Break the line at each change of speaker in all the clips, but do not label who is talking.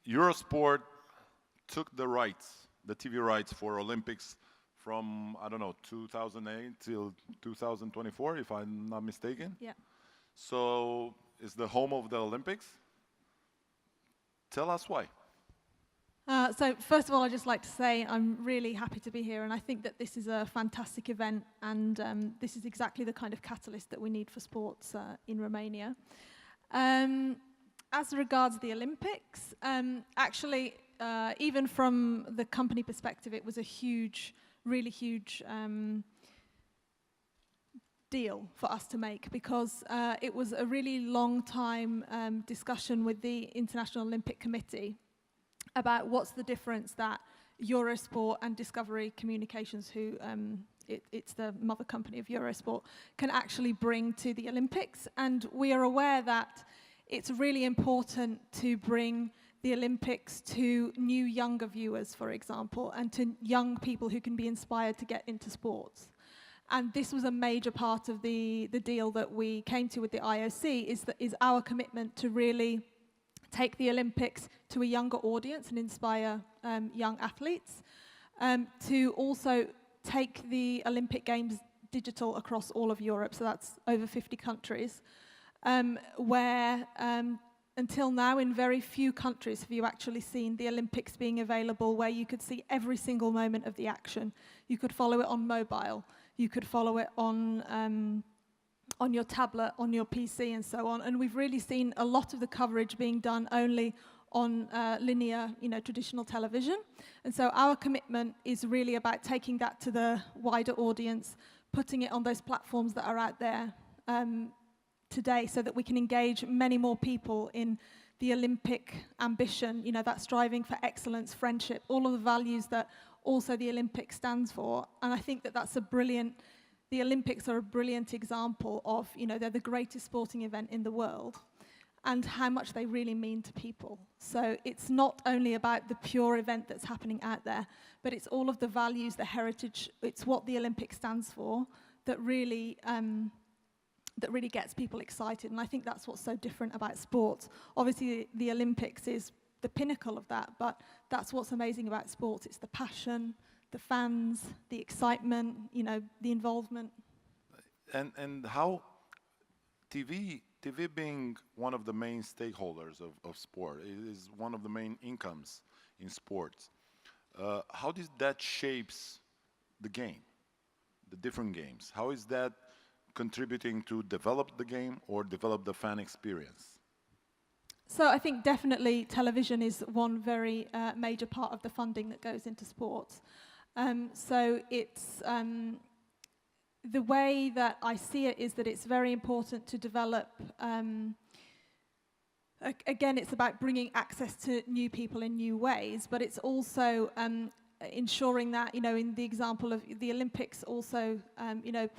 Eurosport took the rights, the TV rights for Olympics from, I don't know, 2008 till 2024, if I'm not mistaken.
Yeah.
So it's the home of the Olympics. Tell us why.
So first of all, I'd just like to say I'm really happy to be here, and I think that this is a fantastic event, and this is exactly the kind of catalyst that we need for sports in Romania. As regards the Olympics, actually, even from the company perspective, it was a huge, really huge deal for us to make, because it was a really long time discussion with the International Olympic Committee about what's the difference that Eurosport and Discovery Communications, who it's the mother company of Eurosport, can actually bring to the Olympics. And we are aware that it's really important to bring the Olympics to new younger viewers, for example, and to young people who can be inspired to get into sports. And this was a major part of the deal that we came to with the IOC, is our commitment to really take the Olympics to a younger audience and inspire young athletes, to also take the Olympic Games digital across all of Europe, so that's over 50 countries, where until now in very few countries have you actually seen the Olympics being available where you could see every single moment of the action. You could follow it on mobile, you could follow it on your tablet, on your PC, and so on. And we've really seen a lot of the coverage being done only on linear, traditional television. And so our commitment is really about taking that to the wider audience, putting it on those platforms that are out there today, so that we can engage many more people in the Olympic ambition, that striving for excellence, friendship, all of the values that also the Olympics stands for. And I think that that's the Olympics are a brilliant example of, they're the greatest sporting event in the world, and how much they really mean to people. So it's not only about the pure event that's happening out there, but it's all of the values, the heritage, it's what the Olympics stands for that really gets people excited. And I think that's what's so different about sports. Obviously, the Olympics is the pinnacle of that, but that's what's amazing about sports. It's the passion, the fans, the excitement, the involvement.
And how TV being one of the main stakeholders of sport, it is one of the main incomes in sports. How does that shapes the game, the different games? How is that contributing to develop the game or develop the fan experience?
So I think definitely television is one very major part of the funding that goes into sports. So it's the way that I see it is that it's very important to develop. Again, it's about bringing access to new people in new ways, but it's also ensuring that, in the example of the Olympics, also,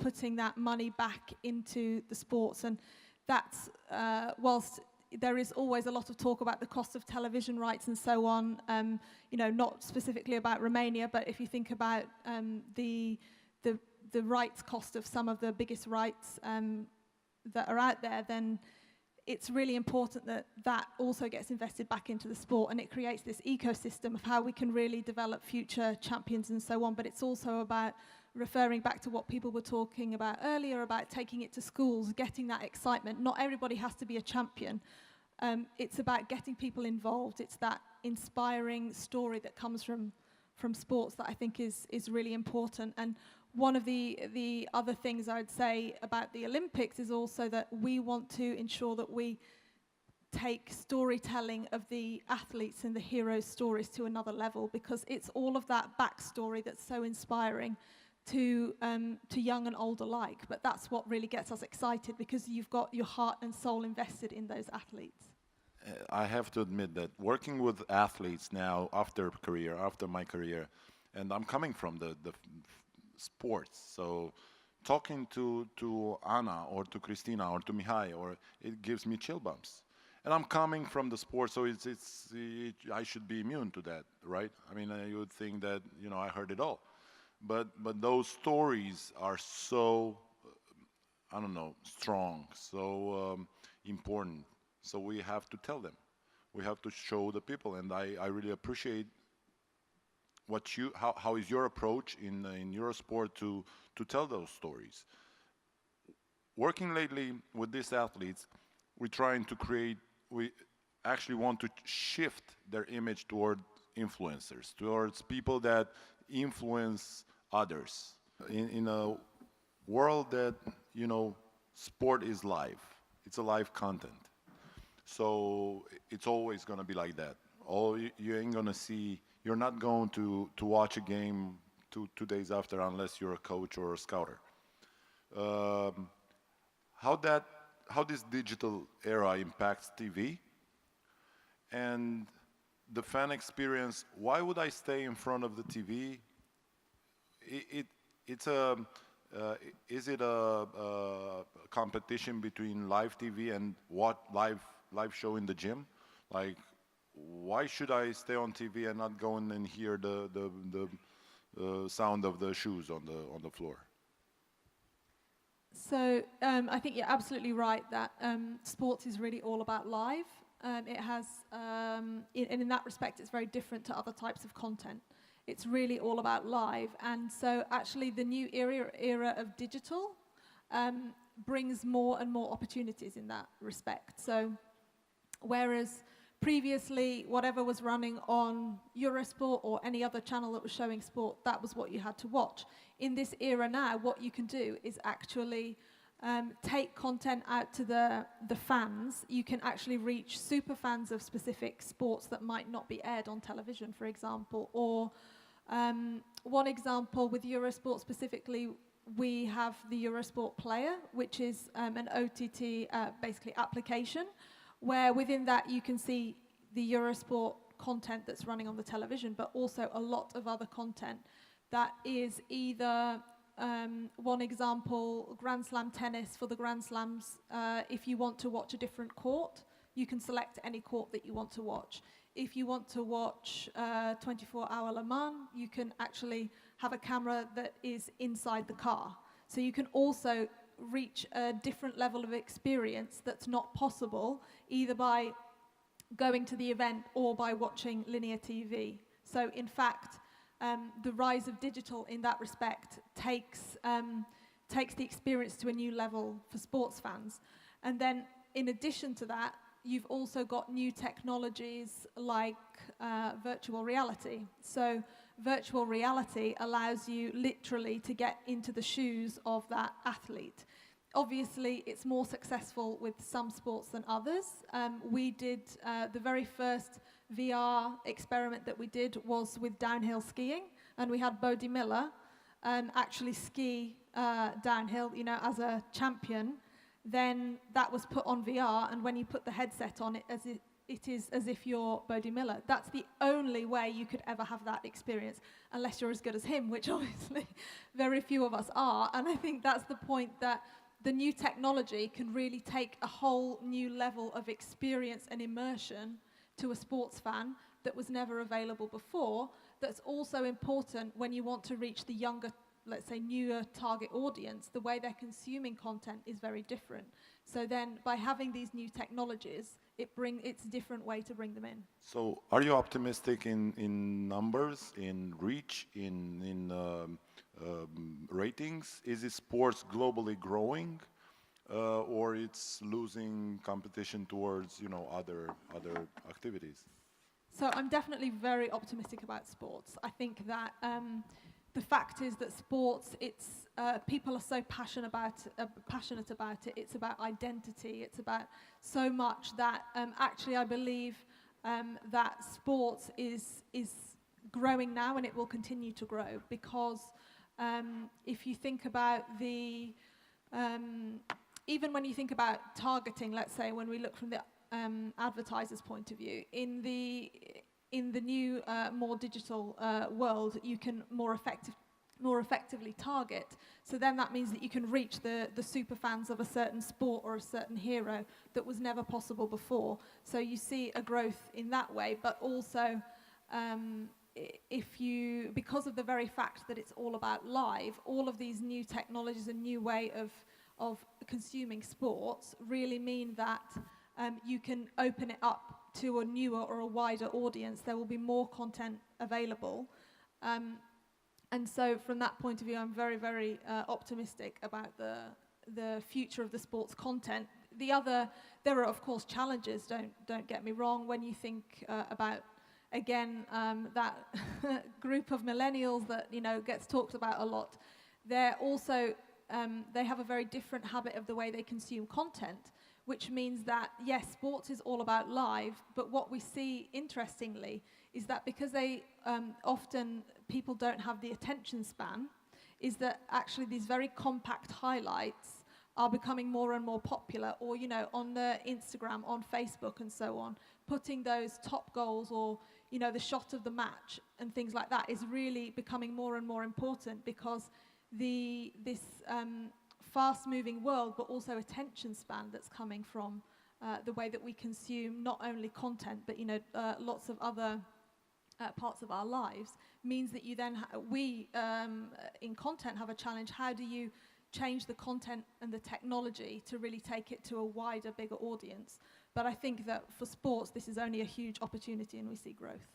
putting that money back into the sports. And that's, whilst there is always a lot of talk about the cost of television rights and so on, not specifically about Romania, but if you think about the rights cost of some of the biggest rights that are out there, then it's really important that that also gets invested back into the sport, and it creates this ecosystem of how we can really develop future champions and so on. But it's also about referring back to what people were talking about earlier, about taking it to schools, getting that excitement. Not everybody has to be a champion. It's about getting people involved. It's that inspiring story that comes from sports that I think is really important. And one of the other things I would say about the Olympics is also that we want to ensure that we take storytelling of the athletes and the heroes' stories to another level, because it's all of that backstory that's so inspiring to young and old alike. But that's what really gets us excited, because you've got your heart and soul invested in those athletes.
I have to admit that working with athletes now after my career, and I'm coming from the sports, so talking to Anna or to Christina or to Mihai, or it gives me chill bumps. And I'm coming from the sport, so I should be immune to that, right? I mean, you would think that I heard it all, but those stories are so strong, so important. So we have to tell them. we have to show the people. And I really appreciate how is your approach in Eurosport to tell those stories. Working lately with these athletes, we're trying to create, we actually want to shift their image toward influencers, towards people that influence others. In a world that, sport is live, it's a live content. So it's always going to be like that. You ain't going to see, you're not going to watch a game 2 days after unless you're a coach or a scouter. Um, how this digital era impacts TV and the fan experience. Why would I stay in front of the TV? It it's a is it a competition between live TV and what live show in the gym? Like, why should I stay on TV and not go in and hear the sound of the shoes on the floor?
So I think you're absolutely right that sports is really all about live. It has, and in that respect, it's very different to other types of content. It's really all about live, and so actually the new era of digital brings more and more opportunities in that respect. So whereas previously whatever was running on Eurosport or any other channel that was showing sport, that was what you had to watch. In this era now, what you can do is actually take content out to the fans. You can actually reach super fans of specific sports that might not be aired on television, for example. Or one example with Eurosport specifically, we have the Eurosport Player, which is an OTT basically application, where within that you can see the Eurosport content that's running on the television, but also a lot of other content that is either, one example, Grand Slam tennis for the Grand Slams. If you want to watch a different court, you can select any court that you want to watch. If you want to watch 24-hour Le Mans, you can actually have a camera that is inside the car. So you can also reach a different level of experience that's not possible either by going to the event or by watching linear TV. So in fact, the rise of digital in that respect takes the experience to a new level for sports fans. And then in addition to that, you've also got new technologies like virtual reality. So virtual reality allows you literally to get into the shoes of that athlete. Obviously, it's more successful with some sports than others. We did the very first VR experiment that we did was with downhill skiing, and we had Bodie Miller actually ski downhill, as a champion. Then that was put on VR, and when you put the headset on, it is as if you're Bodie Miller. That's the only way you could ever have that experience, unless you're as good as him, which obviously very few of us are. And I think that's the point, that the new technology can really take a whole new level of experience and immersion to a sports fan that was never available before. That's also important when you want to reach the younger, let's say, newer target audience. The way they're consuming content is very different. So then by having these new technologies, it's a different way to bring them in.
So are you optimistic in numbers, in reach, in ratings? Is it sports globally growing, or it's losing competition towards other activities?
So I'm definitely very optimistic about sports. I think that the fact is that sports, people are so passionate about it. It's about identity. It's about so much that actually I believe that sports is growing now, and it will continue to grow, because if you think about even when you think about targeting, let's say when we look from the advertiser's point of view, in the new, more digital world, you can more effectively target. So then that means that you can reach the super fans of a certain sport or a certain hero that was never possible before. So you see a growth in that way, but also because of the very fact that it's all about live, all of these new technologies and new way of consuming sports really mean that you can open it up to a newer or a wider audience. There will be more content available. And so from that point of view, I'm very, very optimistic about the future of the sports content. There are of course challenges, don't get me wrong, when you think about, again, that group of millennials that, you know, gets talked about a lot. They're also, they have a very different habit of the way they consume content, which means that, yes, sports is all about live, but what we see, interestingly, is that because they often, people don't have the attention span, is that actually these very compact highlights are becoming more and more popular, or, you know, on the Instagram, on Facebook and so on, putting those top goals or, you know, the shot of the match and things like that is really becoming more and more important, because this fast-moving world, but also attention span that's coming from the way that we consume not only content, but, you know, lots of other parts of our lives, means that you then, we in content have a challenge. How do you change the content and the technology to really take it to a wider, bigger audience? But I think that for sports, this is only a huge opportunity and we see growth.